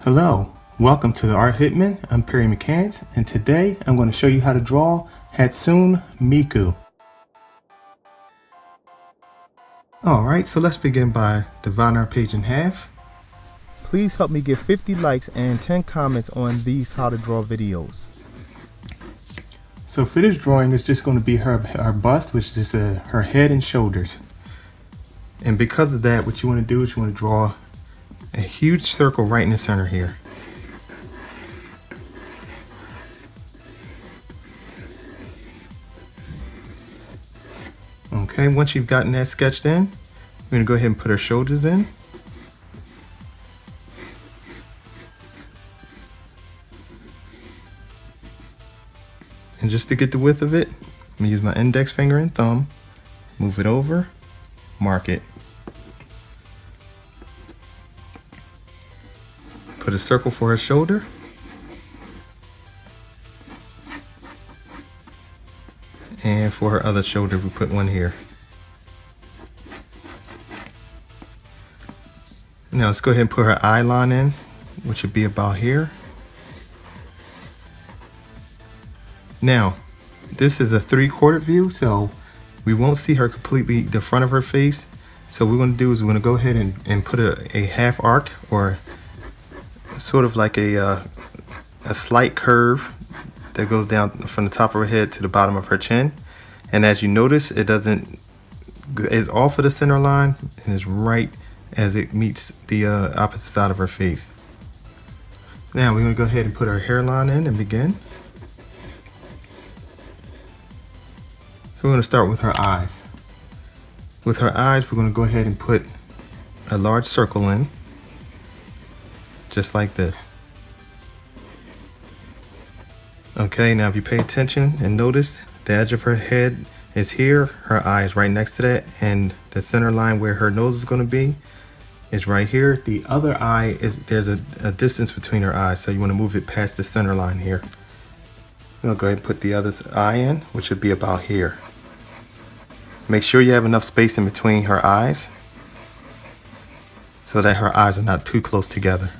Hello, welcome to the Art Hitman. I'm Perry McCants, and today I'm going to show you how to draw Hatsune Miku. Alright, so let's begin by dividing our page in half. Please help me get 50 likes and 10 comments on these how to draw videos. So for this drawing, it's just going to be her bust, which is her head and shoulders. And because of that, what you want to do is you want to draw a huge circle right in the center here. Okay, once you've gotten that sketched in, we're going to go ahead and put our shoulders in. And just to get the width of it, I'm going to use my index finger and thumb, move it over, mark it. Put a circle for her shoulder. And for her other shoulder, we put one here. Now let's go ahead and put her eye line in, which would be about here. Now, this is a 3/4 view, so we won't see her completely, the front of her face. So what we're going to do is we're going to go ahead and put a half arc, or sort of like a slight curve that goes down from the top of her head to the bottom of her chin. And as you notice, it's off of the center line and is right as it meets the opposite side of her face. Now we're going to go ahead and put our hairline in and begin. So we're going to start with her eyes. With her eyes, we're going to go ahead and put a large circle in, just like this. Okay, now if you pay attention and notice, the edge of her head is here, her eye is right next to that, and the center line where her nose is going to be is right here. The other eye there's a distance between her eyes, so you want to move it past the center line here. We'll go ahead and put the other eye in, which should be about here. Make sure you have enough space in between her eyes so that her eyes are not too close together.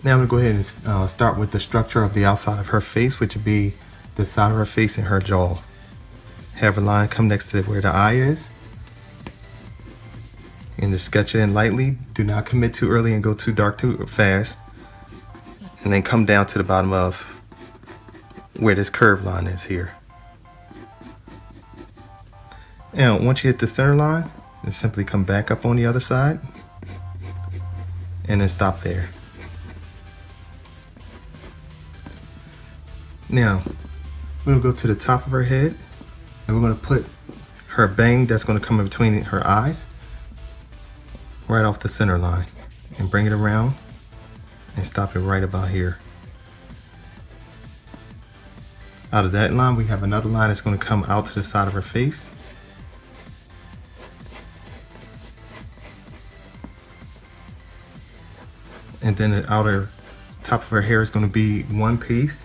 Now I'm going to go ahead and start with the structure of the outside of her face, which would be the side of her face and her jaw. Have a line come next to where the eye is. And just sketch it in lightly. Do not commit too early and go too dark too fast. And then come down to the bottom of where this curved line is here. Now once you hit the center line, just simply come back up on the other side and then stop there. Now, we're going to go to the top of her head, and we're going to put her bang that's going to come in between her eyes right off the center line, and bring it around and stop it right about here. Out of that line, we have another line that's going to come out to the side of her face. And then the outer top of her hair is going to be one piece.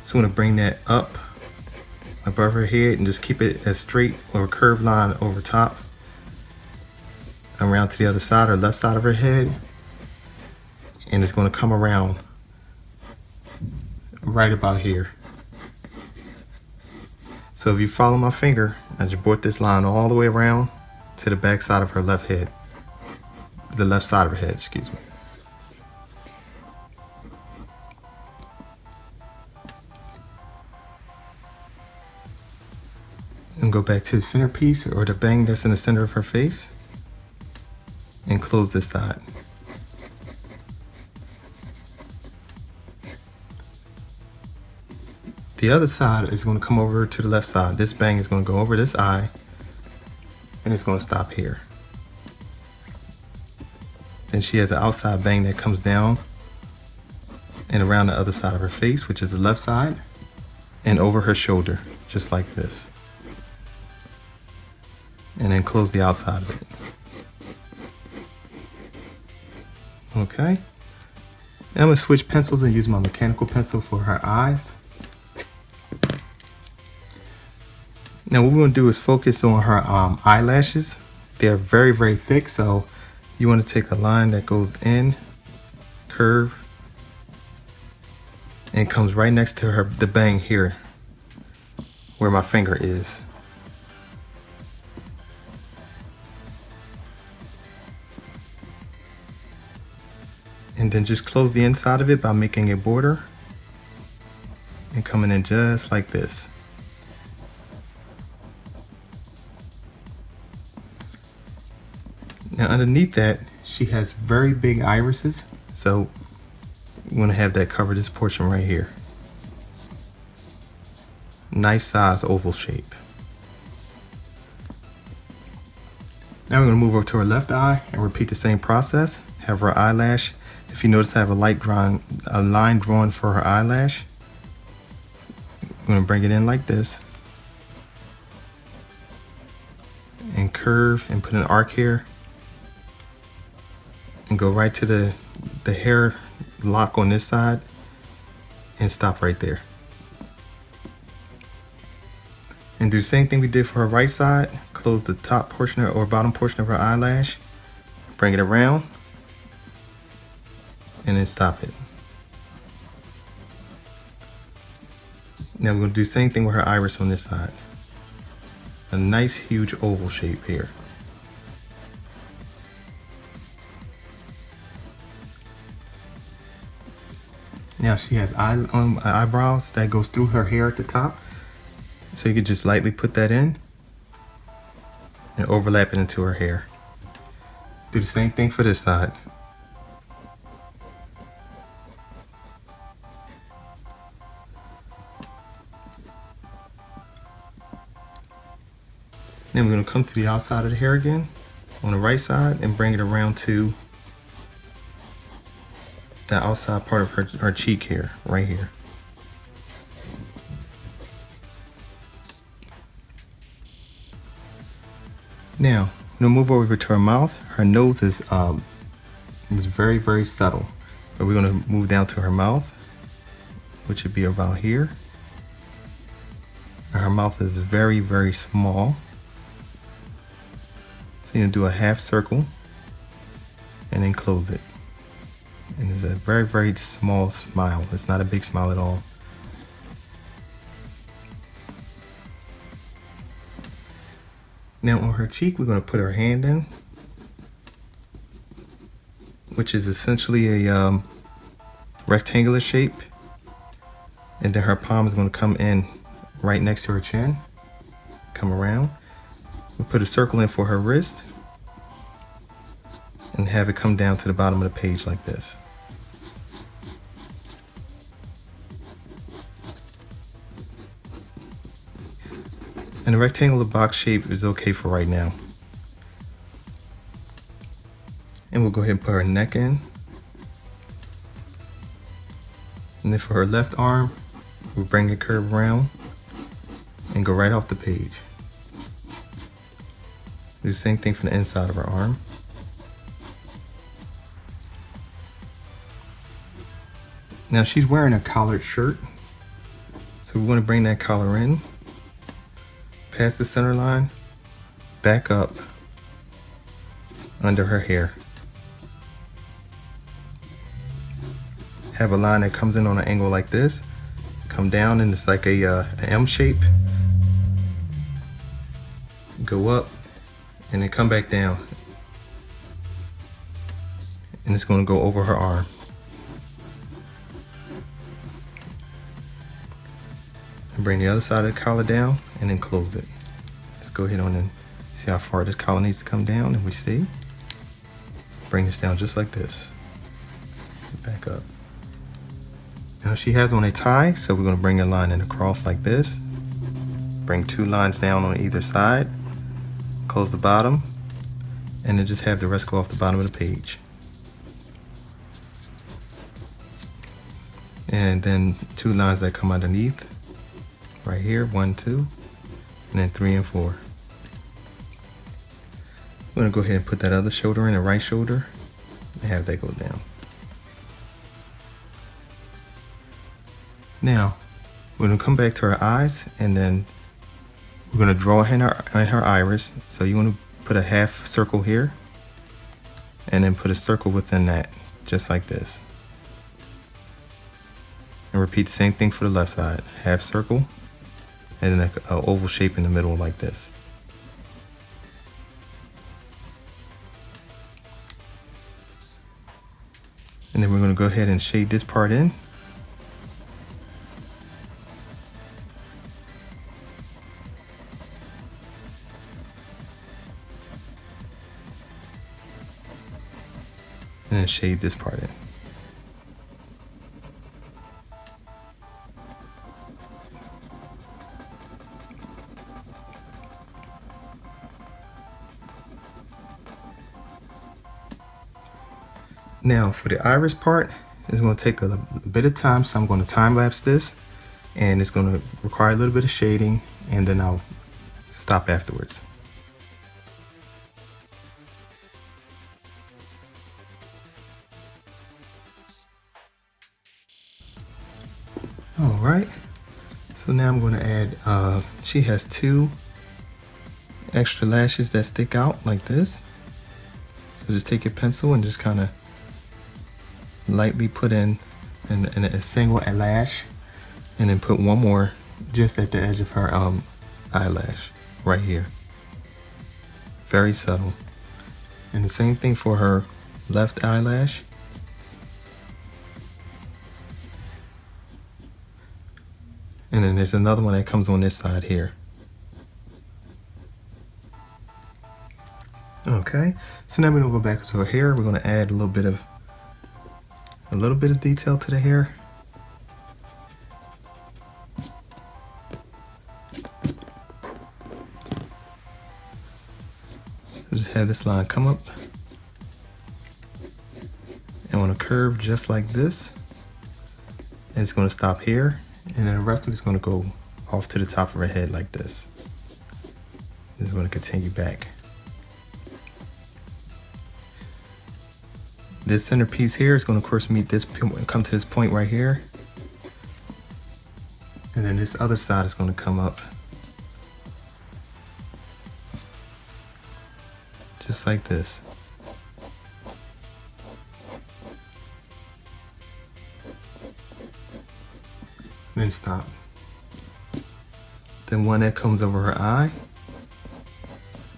So I'm going to bring that up above her head and just keep it as straight or a curved line over top. Around to the other side or left side of her head. And it's going to come around right about here. So if you follow my finger, I just brought this line all the way around to the back side of her left head. The left side of her head, excuse me. And go back to the centerpiece or the bang that's in the center of her face and close this side. The other side is going to come over to the left side. This bang is going to go over this eye and it's going to stop here. Then she has an outside bang that comes down and around the other side of her face, which is the left side, and over her shoulder, just like this. And then close the outside of it. Okay. Now I'm going to switch pencils and use my mechanical pencil for her eyes. Now what we're going to do is focus on her eyelashes. They're very, very thick, so You want to take a line that goes in, curve, and comes right next to the bang here, where my finger is. And then just close the inside of it by making a border and coming in just like this. Now underneath that, she has very big irises, so you want to have that cover this portion right here. Nice size oval shape. Now we're going to move over to her left eye and repeat the same process. Have her eyelash. If you notice, I have a line drawn for her eyelash. I'm going to bring it in like this and curve and put an arc here and go right to the hair lock on this side and stop right there. And do the same thing we did for her right side. Close the top portion or bottom portion of her eyelash, bring it around, and then stop it. Now we're going to do the same thing with her iris on this side. A nice huge oval shape here. Now she has eyebrows that goes through her hair at the top. So you could just lightly put that in and overlap it into her hair. Do the same thing for this side. Then we're going to come to the outside of the hair again on the right side and bring it around to the outside part of her cheek here, right here. Now, I'm going to move over to her mouth. Her nose is very, very subtle. But we're going to move down to her mouth, which would be about here. And her mouth is very, very small. So you're going to do a half circle and then close it. And it's a very, very small smile. It's not a big smile at all. Now on her cheek, we're going to put her hand in, which is essentially a rectangular shape. And then her palm is going to come in right next to her chin. Come around. We'll put a circle in for her wrist and have it come down to the bottom of the page like this. And the rectangular box shape is okay for right now. And we'll go ahead and put her neck in. And then for her left arm, we'll bring it curve around and go right off the page. Do the same thing for the inside of her arm. Now she's wearing a collared shirt, so we want to bring that collar in, past the center line, back up under her hair. Have a line that comes in on an angle like this, come down and it's like an M shape, go up, and then come back down. And it's going to go over her arm. And bring the other side of the collar down and then close it. Let's go ahead on and see how far this collar needs to come down, and we see. Bring this down just like this. Back up. Now she has on a tie, so we're going to bring a line in across like this. Bring two lines down on either side. Close the bottom, and then just have the rest go off the bottom of the page. And then two lines that come underneath. Right here, 1, 2, and then 3 and 4. I'm gonna go ahead and put that other shoulder in, the right shoulder, and have that go down. Now, we're gonna come back to her eyes, and then we're gonna draw in her iris. So you wanna put a half circle here, and then put a circle within that, just like this. And repeat the same thing for the left side. Half circle, and then an oval shape in the middle like this. And then we're going to go ahead and shade this part in. And then shade this part in. Now for the iris part, it's going to take a bit of time, so I'm going to time lapse this, and it's going to require a little bit of shading, and then I'll stop afterwards. All right, so now I'm going to add, she has 2 extra lashes that stick out like this. So just take your pencil and just kind of lightly put in a single lash, and then put one more just at the edge of her eyelash right here. Very subtle. And the same thing for her left eyelash. And then there's another one that comes on this side here. Okay, so now we're gonna go back to her hair. We're gonna add a little bit of detail to the hair. So just have this line come up and on a curve just like this. And it's going to stop here, and then the rest of it's going to go off to the top of her head like this. This is going to continue back. This center piece here is going to, of course, come to this point right here. And then this other side is going to come up just like this. Then stop. Then one that comes over her eye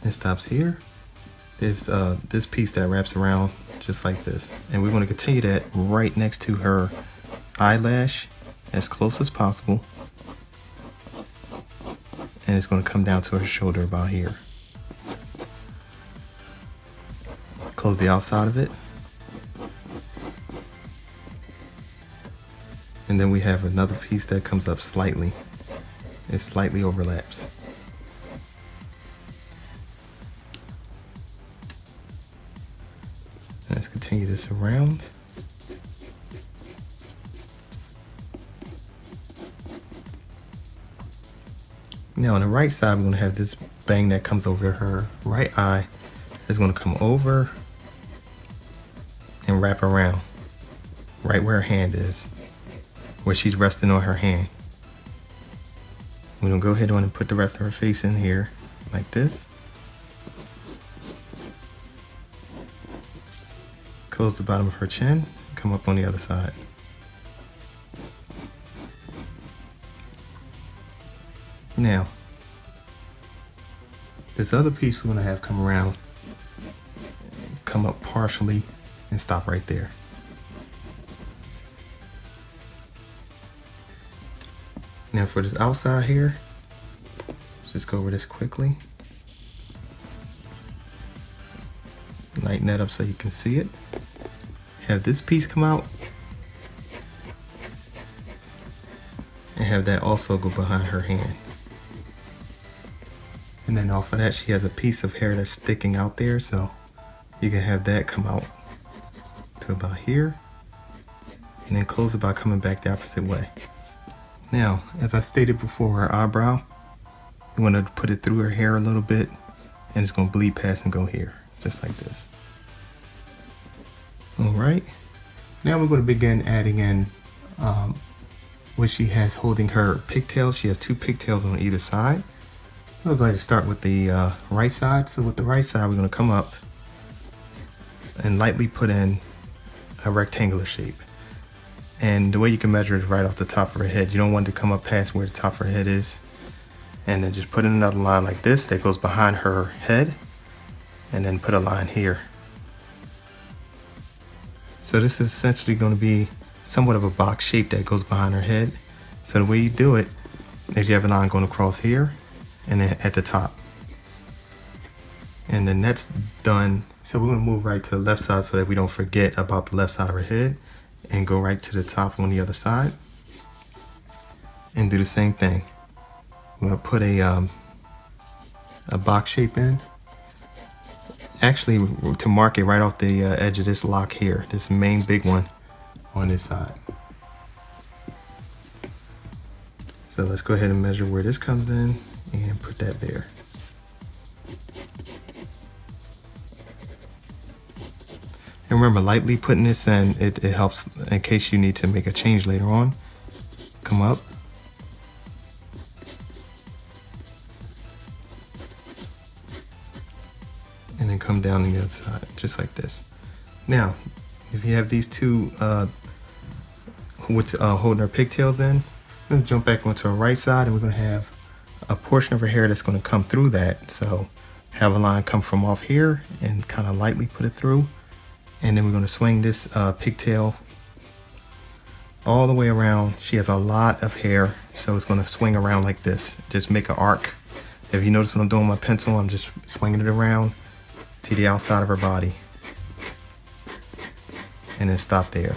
and stops here. There's this piece that wraps around just like this, and we're going to continue that right next to her eyelash as close as possible, and it's going to come down to her shoulder about here. Close the outside of it, and then we have another piece that comes up slightly. It slightly overlaps. Let's continue this around. Now on the right side, we're going to have this bang that comes over her right eye. It's going to come over and wrap around right where her hand is, where she's resting on her hand. We're going to go ahead on and put the rest of her face in here like this. Close the bottom of her chin, come up on the other side. Now, this other piece we're going to have come around, come up partially, and stop right there. Now for this outside here, let's just go over this quickly. Lighten that up so you can see it. Have this piece come out, and have that also go behind her hand. And then off of that, she has a piece of hair that's sticking out there, so you can have that come out to about here, and then close it by coming back the opposite way. Now, as I stated before, her eyebrow, you want to put it through her hair a little bit, and it's going to bleed past and go here, just like this. All right, now we're going to begin adding in what she has holding her pigtails. She has 2 pigtails on either side. We'll go ahead and start with the right side. So with the right side, we're going to come up and lightly put in a rectangular shape. And the way you can measure is right off the top of her head. You don't want it to come up past where the top of her head is. And then just put in another line like this that goes behind her head, and then put a line here. So this is essentially going to be somewhat of a box shape that goes behind her head. So the way you do it is you have a line going across here and then at the top. And then that's done. So we're going to move right to the left side so that we don't forget about the left side of her head, and go right to the top on the other side and do the same thing. We're going to put a box shape in. Actually, to mark it right off the edge of this lock here, this main big one on this side. So let's go ahead and measure where this comes in and put that there. And remember, lightly putting this in, it helps in case you need to make a change later on. Come up. And then come down on the other side, just like this. Now, if you have these two holding our pigtails in, we're going to jump back onto our right side, and we're going to have a portion of her hair that's going to come through that. So have a line come from off here and kind of lightly put it through. And then we're going to swing this pigtail all the way around. She has a lot of hair, so it's going to swing around like this. Just make an arc. If you notice what I'm doing with my pencil, I'm just swinging it around to the outside of her body. And then stop there.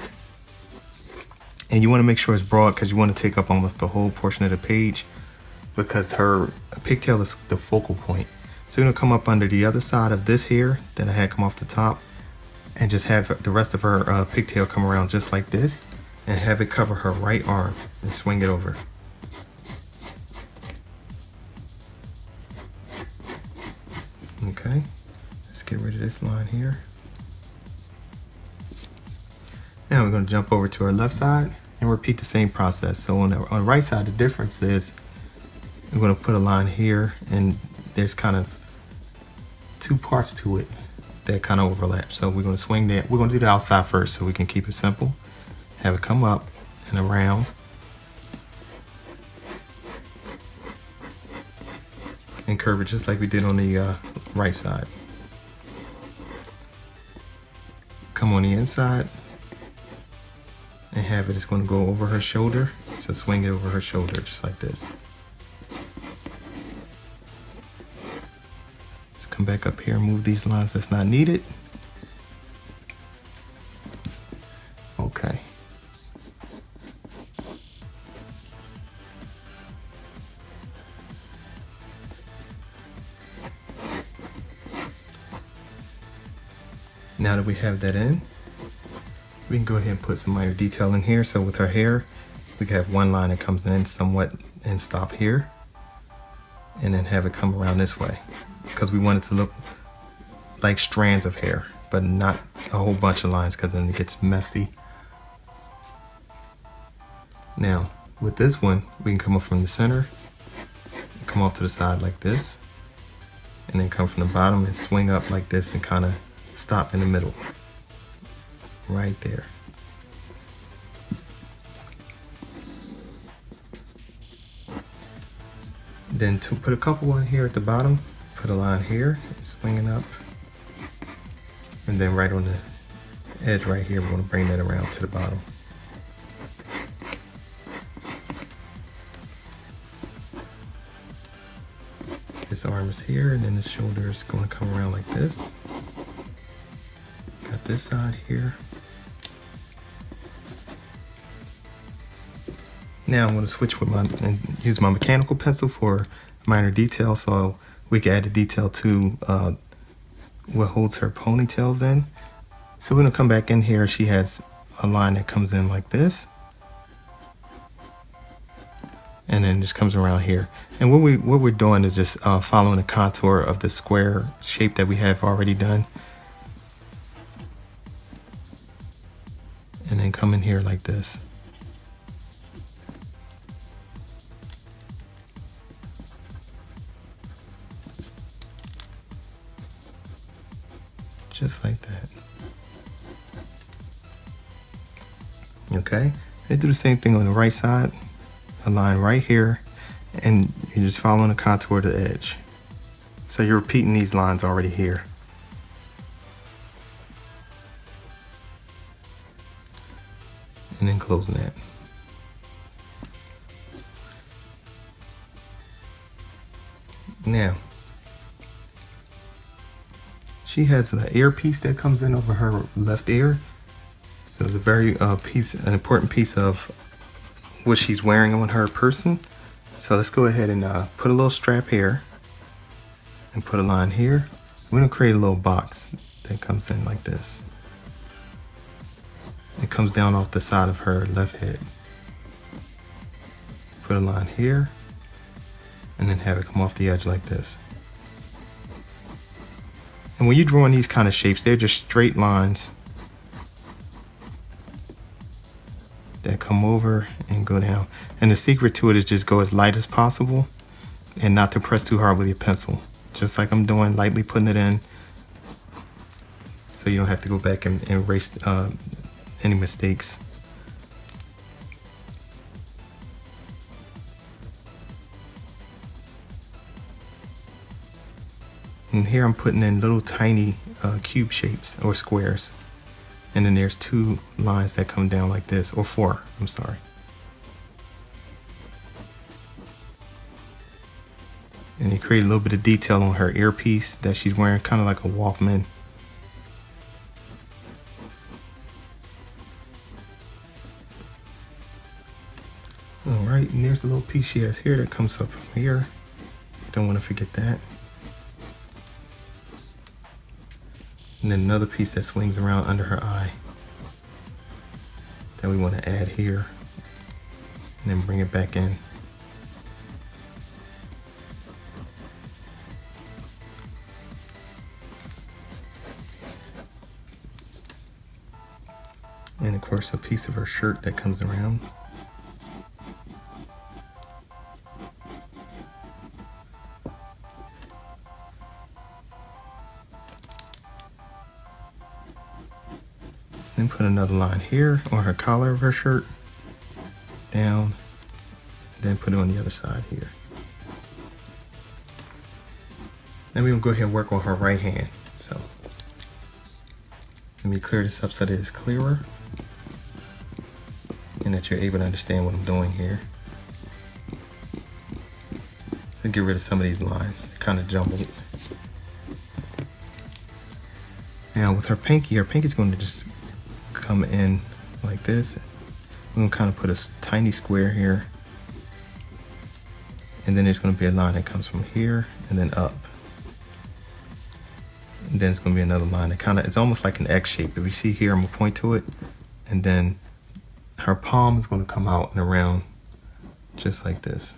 And you want to make sure it's broad because you want to take up almost the whole portion of the page, because her pigtail is the focal point. So we're going to come up under the other side of this here that I had come off the top, and just have the rest of her pigtail come around just like this, and have it cover her right arm and swing it over. Okay, let's get rid of this line here. Now we're going to jump over to our left side and repeat the same process. So on the right side, the difference is we're going to put a line here, and there's kind of two parts to it that kind of overlap. So we're going to swing that. We're going to do the outside first so we can keep it simple. Have it come up and around. And curve it just like we did on the right side. Come on the inside and have it. It's going to go over her shoulder. So swing it over her shoulder just like this. Come back up here and move these lines that's not needed. Okay. Now that we have that in, we can go ahead and put some minor detail in here. So with her hair, we can have one line that comes in somewhat and stop here, and then have it come around this way, because we want it to look like strands of hair, but not a whole bunch of lines, because then it gets messy. Now, with this one, we can come up from the center, come off to the side like this, and then come from the bottom and swing up like this and kind of stop in the middle, right there. Then to put a couple on here at the bottom, put a line here, swinging up, and then right on the edge right here, we're going to bring that around to the bottom. This arm is here, and then the shoulder is going to come around like this. Got this side here. Now I'm going to switch with and use my mechanical pencil for minor detail, so we can add the detail to what holds her ponytails in. So we're going to come back in here. She has a line that comes in like this, and then just comes around here. And what we're doing is just following the contour of the square shape that we have already done, and then come in here like this. Just like that. Okay, and do the same thing on the right side. A line right here, and you're just following the contour to the edge. So you're repeating these lines already here. And then closing that. Now, she has an earpiece that comes in over her left ear. So it's a very an important piece of what she's wearing on her person. So let's go ahead and put a little strap here and put a line here. We're gonna create a little box that comes in like this. It comes down off the side of her left head. Put a line here and then have it come off the edge like this. And when you're drawing these kind of shapes, they're just straight lines that come over and go down. And the secret to it is just go as light as possible and not to press too hard with your pencil. Just like I'm doing, lightly putting it in so you don't have to go back and erase any mistakes. And here I'm putting in little tiny cube shapes or squares. And then there's 2 lines that come down like this, or 4, I'm sorry. And you create a little bit of detail on her earpiece that she's wearing, kind of like a Walkman. All right, and there's a little piece she has here that comes up from here. Don't want to forget that. And then another piece that swings around under her eye that we want to add here, and then bring it back in. And of course a piece of her shirt that comes around. Then put another line here on her collar of her shirt, down, then put it on the other side here. Then we're gonna go ahead and work on her right hand. So let me clear this up so that it's clearer and that you're able to understand what I'm doing here. So get rid of some of these lines, they're kind of jumbled. Now with her pinky's going to just come in like this. I'm gonna kind of put a tiny square here, and then there's going to be a line that comes from here and then up, and then it's going to be another line that it's almost like an X shape. If you see here, I'm gonna point to it, and then her palm is going to come out and around just like this.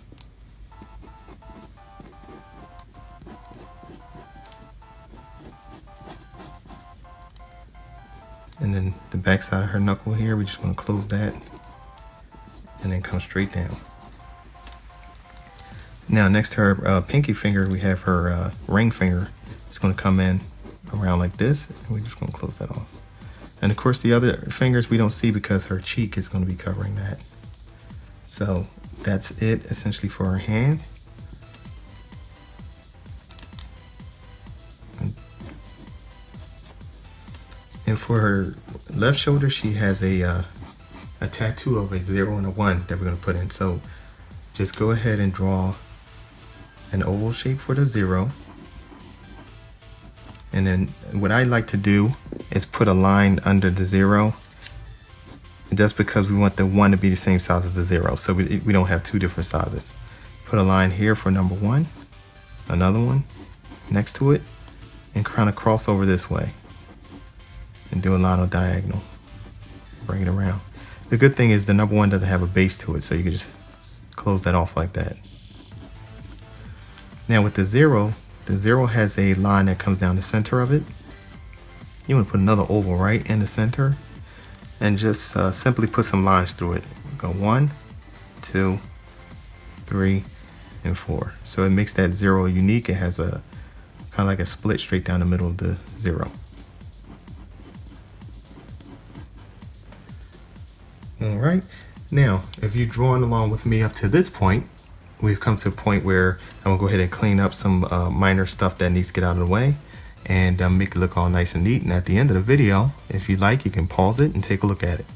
And then the back side of her knuckle here, we just want to close that and then come straight down. Now next to her pinky finger, we have her ring finger. It's going to come in around like this, and we're just going to close that off. And of course the other fingers we don't see because her cheek is going to be covering that. So that's it essentially for her hand. And for her left shoulder, she has a tattoo of a 0 and a 1 that we're going to put in. So just go ahead and draw an oval shape for the 0. And then what I like to do is put a line under the 0, just because we want the 1 to be the same size as the 0. So we don't have 2 different sizes. Put a line here for number 1, another one next to it, and kind of cross over this way. And do a line on diagonal, bring it around. The good thing is the number 1 doesn't have a base to it, so you can just close that off like that. Now with the 0 has a line that comes down the center of it. You want to put another oval right in the center and just simply put some lines through it. Go 1, 2, 3, and 4. So it makes that 0 unique. It has a kind of like a split straight down the middle of the 0. All right. Now, if you're drawing along with me up to this point, we've come to a point where I'm gonna go ahead and clean up some minor stuff that needs to get out of the way and make it look all nice and neat. And at the end of the video, if you like, you can pause it and take a look at it.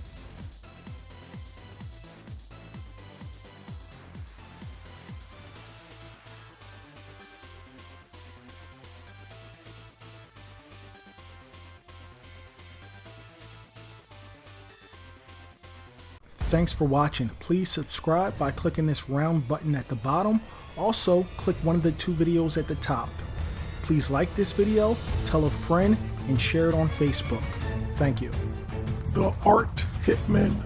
Thanks for watching. Please subscribe by clicking this round button at the bottom. Also, click one of the 2 videos at the top. Please like this video, tell a friend, and share it on Facebook. Thank you. The Art Hitman.